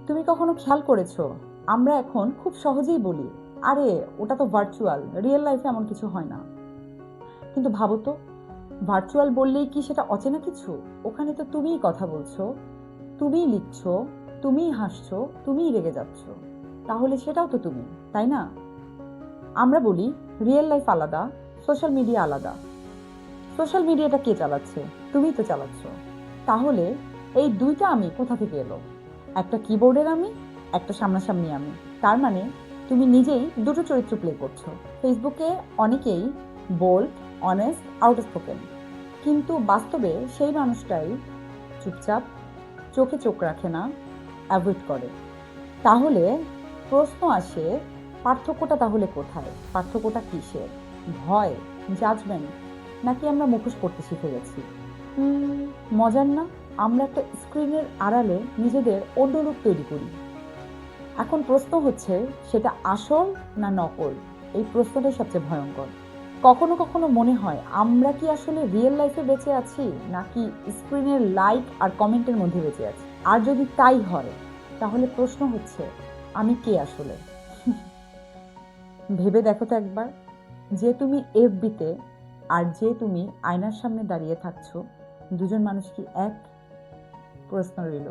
তুমি কখনো খেয়াল করেছো আমরা এখন খুব সহজেই বলি, আরে ওটা তো ভার্চুয়াল, রিয়েল লাইফে এমন কিছু হয় না। কিন্তু ভাবো তো, ভার্চুয়াল বললেই কি সেটা অচেনা কিছু? ওখানে তো তুমিই কথা বলছো, তুমিই লিখছো, তুমিই হাসছো, তুমিই রেগে যাচ্ছ। তাহলে সেটাও তো তুমি, তাই না? আমরা বলি রিয়েল লাইফ আলাদা, সোশ্যাল মিডিয়া আলাদা। সোশ্যাল মিডিয়াটা কে চালাচ্ছে? তুমিই তো চালাচ্ছ। তাহলে এই দুইটা আমি কোথা থেকে এলো? একটা কিবোর্ডের আমি, একটা সামনাসামনি আমি। তার মানে তুমি নিজেই দুটো চরিত্র প্লে করছো। ফেসবুকে অনেকেই বোল্ড, অনেস্ট, আউটস্পোকেন, কিন্তু বাস্তবে সেই মানুষটাই চুপচাপ, চোখে চোখ রাখে না, অ্যাভয়েড করে। তাহলে প্রশ্ন আসে, পার্থক্যটা তাহলে কোথায়? পার্থক্যটা কিসের? ভয়, জাজমেন্ট, নাকি আমরা মুখোশ করতে শিখে গেছি? মজার না? আমরা একটা স্ক্রিনের আড়ালে নিজেদের অন্য রূপ তৈরি করি। এখন প্রশ্ন হচ্ছে, সেটা আসল না নকল? এই প্রশ্নটাই সবচেয়ে ভয়ঙ্কর। কখনো কখনো মনে হয় আমরা কি আসলে রিয়েল লাইফে বেঁচে আছি, নাকি স্ক্রিনের লাইক আর কমেন্টের মধ্যে বেঁচে আছি? আর যদি তাই হয়, তাহলে প্রশ্ন হচ্ছে, আমি কে আসলে? ভেবে দেখো তো একবার, যে তুমি এফবিতে আর যে তুমি আয়নার সামনে দাঁড়িয়ে থাকছো, দুজন মানুষ কি এক? প্রশ্ন রইল।